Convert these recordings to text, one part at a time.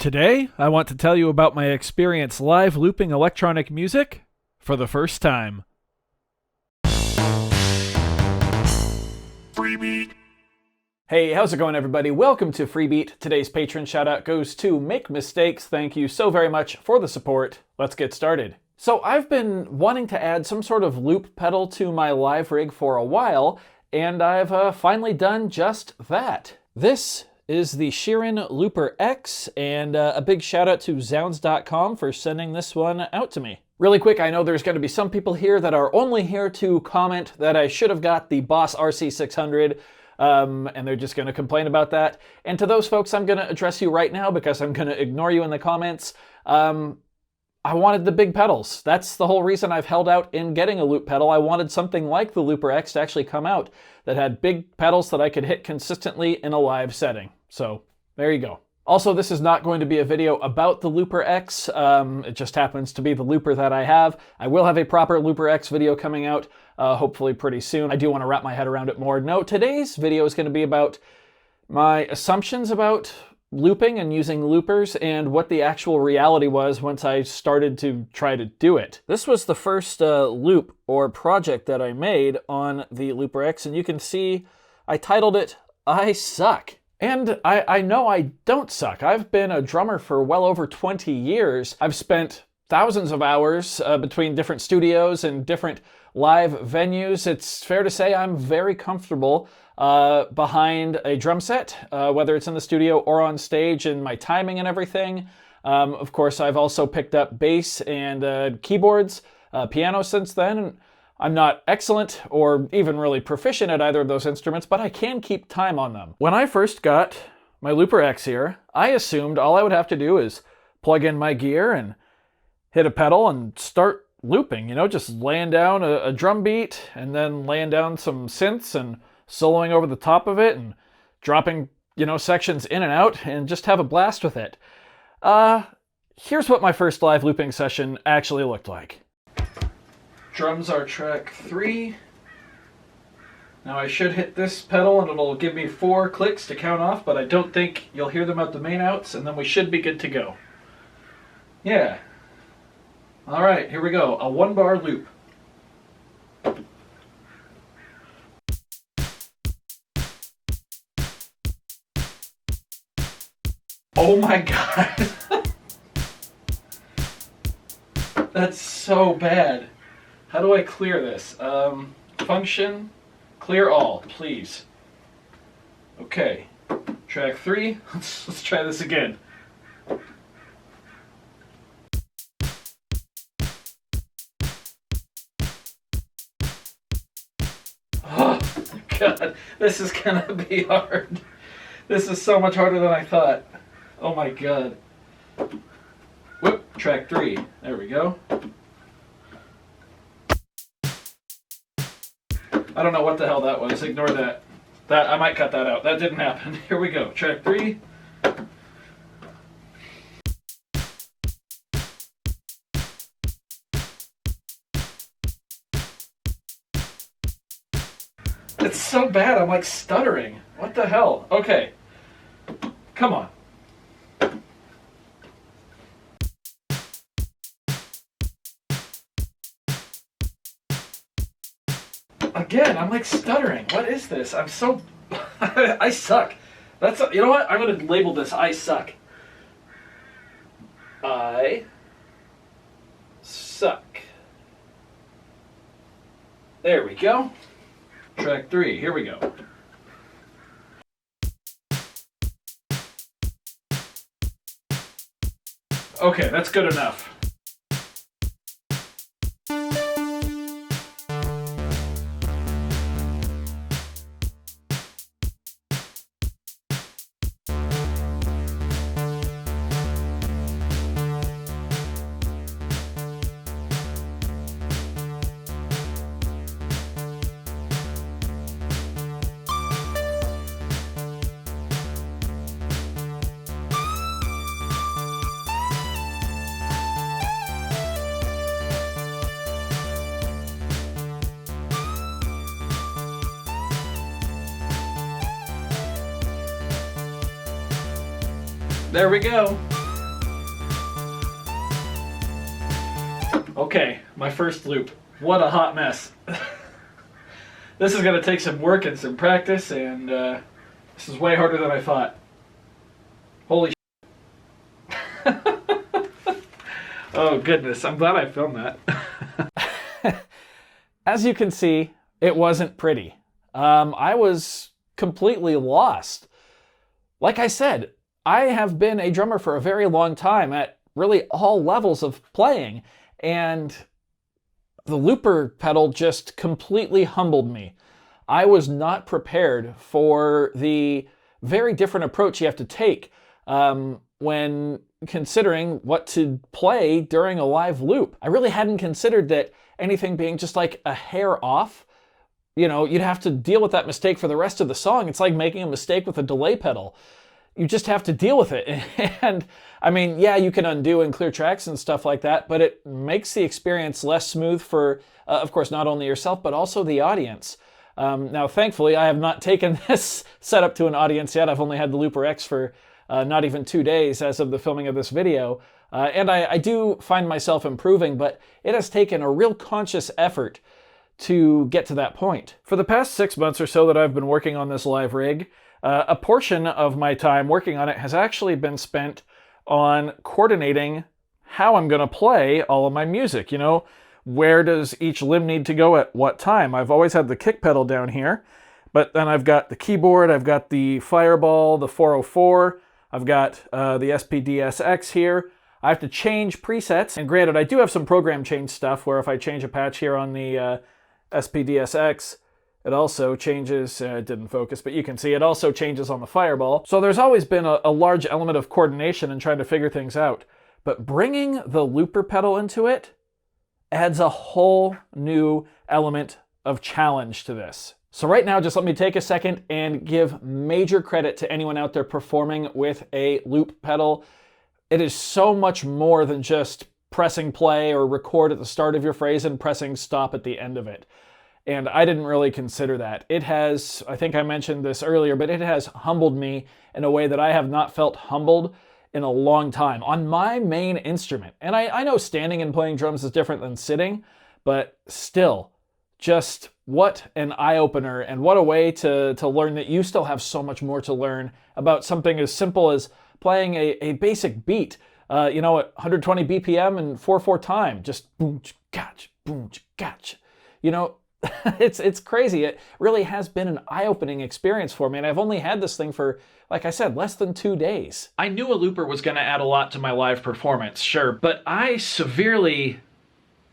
Today, I want to tell you about my experience live looping electronic music for the first time. Freebeat. Hey, how's it going, everybody? Welcome to Freebeat. Today's patron shoutout goes to Make Mistakes. Thank you so very much for the support. Let's get started. So I've been wanting to add some sort of loop pedal to my live rig for a while, and I've finally done just that. This is the Sheeran Looper X, and a big shout out to Zounds.com for sending this one out to me. Really quick, I know there's going to be some people here that are only here to comment that I should have got the Boss RC600, and they're just going to complain about that. And to those folks, I'm going to address you right now because I'm going to ignore you in the comments. I wanted the big pedals. That's the whole reason I've held out in getting a loop pedal. I wanted something like the Looper X to actually come out that had big pedals that I could hit consistently in a live setting. So there you go. Also, this is not going to be a video about the Looper X. It just happens to be the looper that I have. I will have a proper Looper X video coming out, hopefully pretty soon. I do want to wrap my head around it more. No, today's video is going to be about my assumptions about looping and using loopers and what the actual reality was once I started to try to do it. This was the first loop or project that I made on the Looper X, and you can see I titled it, I Suck. And I know I don't suck. I've been a drummer for well over 20 years. I've spent thousands of hours between different studios and different live venues. It's fair to say I'm very comfortable behind a drum set, whether it's in the studio or on stage, and my timing and everything. Of course, I've also picked up bass and keyboards, piano since then. And I'm not excellent or even really proficient at either of those instruments, but I can keep time on them. When I first got my Looper X here, I assumed all I would have to do is plug in my gear and hit a pedal and start looping, just laying down a drum beat and then laying down some synths and soloing over the top of it and dropping, sections in and out and just have a blast with it. Here's what my first live looping session actually looked like. Drums are track 3. Now I should hit this pedal and it'll give me 4 clicks to count off, but I don't think you'll hear them at the main outs, and then we should be good to go. Yeah. All right, here we go. A 1-bar loop. Oh my God. That's so bad. How do I clear this? Function, clear all, please. Okay, track 3. Let's try this again. Oh God, this is gonna be hard. This is so much harder than I thought. Oh my God. Whoop, track 3. There we go. I don't know what the hell that was. Ignore that. I might cut that out. That didn't happen. Here we go. Track 3. It's so bad. I'm like stuttering. What the hell? Okay. Come on. Again, I'm like stuttering. What is this? I'm so... I suck. You know what? I'm going to label this I suck. I suck. There we go. Track 3. Here we go. Okay, that's good enough. There we go. Okay, my first loop. What a hot mess. This is going to take some work and some practice, and this is way harder than I thought. Holy Oh goodness, I'm glad I filmed that. As you can see, it wasn't pretty. I was completely lost. Like I said, I have been a drummer for a very long time at really all levels of playing, and the looper pedal just completely humbled me. I was not prepared for the very different approach you have to take when considering what to play during a live loop. I really hadn't considered that anything being just like a hair off, you'd have to deal with that mistake for the rest of the song. It's like making a mistake with a delay pedal. You just have to deal with it. And I mean, yeah, you can undo and clear tracks and stuff like that, but it makes the experience less smooth for, of course, not only yourself, but also the audience. Now, thankfully, I have not taken this setup to an audience yet. I've only had the Looper X for not even 2 days as of the filming of this video. And I do find myself improving, but it has taken a real conscious effort to get to that point. For the past 6 months or so that I've been working on this live rig, a portion of my time working on it has actually been spent on coordinating how I'm going to play all of my music. Where does each limb need to go at what time? I've always had the kick pedal down here, but then I've got the keyboard, I've got the Fireball, the 404, I've got the SPDSX here. I have to change presets, and granted, I do have some program change stuff where if I change a patch here on the SPDSX, it also changes, it didn't focus, but you can see it also changes on the Fireball. So there's always been a large element of coordination and trying to figure things out. But bringing the looper pedal into it adds a whole new element of challenge to this. So right now, just let me take a second and give major credit to anyone out there performing with a loop pedal. It is so much more than just pressing play or record at the start of your phrase and pressing stop at the end of it. And I didn't really consider that. It has, I think I mentioned this earlier, but it has humbled me in a way that I have not felt humbled in a long time on my main instrument. And I know standing and playing drums is different than sitting, but still, just what an eye-opener and what a way to learn that you still have so much more to learn about something as simple as playing a basic beat, at 120 BPM and 4/4 time, just boom, gotch, boom, gotch. It's crazy. It really has been an eye-opening experience for me, and I've only had this thing for, like I said, less than 2 days. I knew a looper was going to add a lot to my live performance, sure, but I severely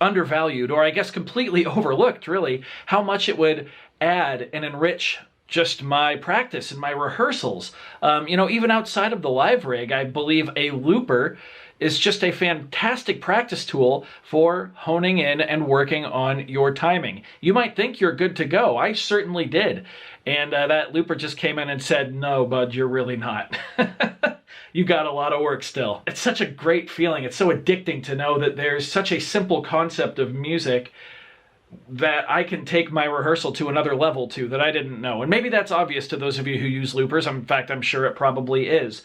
undervalued, or I guess completely overlooked, really, how much it would add and enrich just my practice and my rehearsals. Even outside of the live rig, I believe a looper is just a fantastic practice tool for honing in and working on your timing. You might think you're good to go. I certainly did. And that looper just came in and said, no, bud, you're really not. You got a lot of work still. It's such a great feeling. It's so addicting to know that there's such a simple concept of music that I can take my rehearsal to another level to that I didn't know. And maybe that's obvious to those of you who use loopers. In fact, I'm sure it probably is.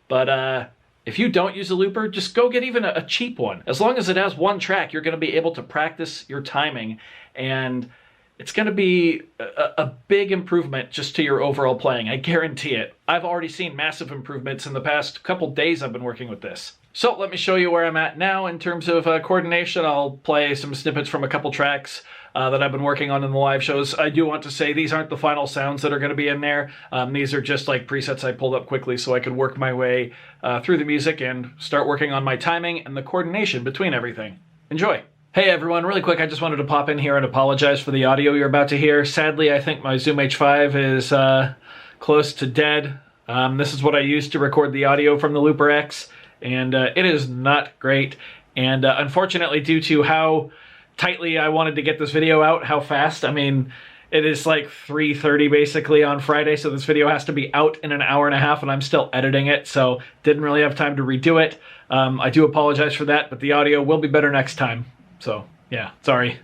But if you don't use a looper, just go get even a cheap one. As long as it has one track, you're going to be able to practice your timing, and it's going to be a big improvement just to your overall playing. I guarantee it. I've already seen massive improvements in the past couple days I've been working with this. So let me show you where I'm at now in terms of coordination. I'll play some snippets from a couple tracks that I've been working on in the live shows. I do want to say these aren't the final sounds that are going to be in there. These are just like presets I pulled up quickly so I could work my way through the music and start working on my timing and the coordination between everything. Enjoy. Hey everyone, really quick, I just wanted to pop in here and apologize for the audio you're about to hear. Sadly, I think my Zoom H5 is close to dead. This is what I used to record the audio from the Looper X, and it is not great. And unfortunately, due to how tightly I wanted to get this video out, how fast, I mean, it is like 3:30 basically on Friday, so this video has to be out in an hour and a half, and I'm still editing it, so didn't really have time to redo it. I do apologize for that, but the audio will be better next time. So, yeah, sorry.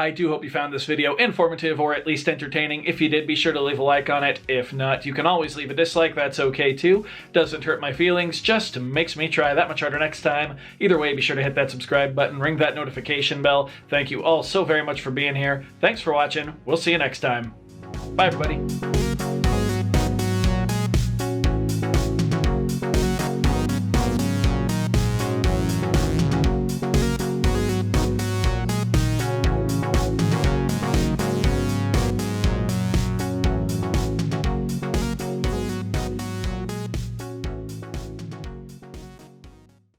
I do hope you found this video informative or at least entertaining. If you did, be sure to leave a like on it. If not, you can always leave a dislike. That's okay too. Doesn't hurt my feelings, just makes me try that much harder next time. Either way, be sure to hit that subscribe button, ring that notification bell. Thank you all so very much for being here. Thanks for watching. We'll see you next time. Bye, everybody.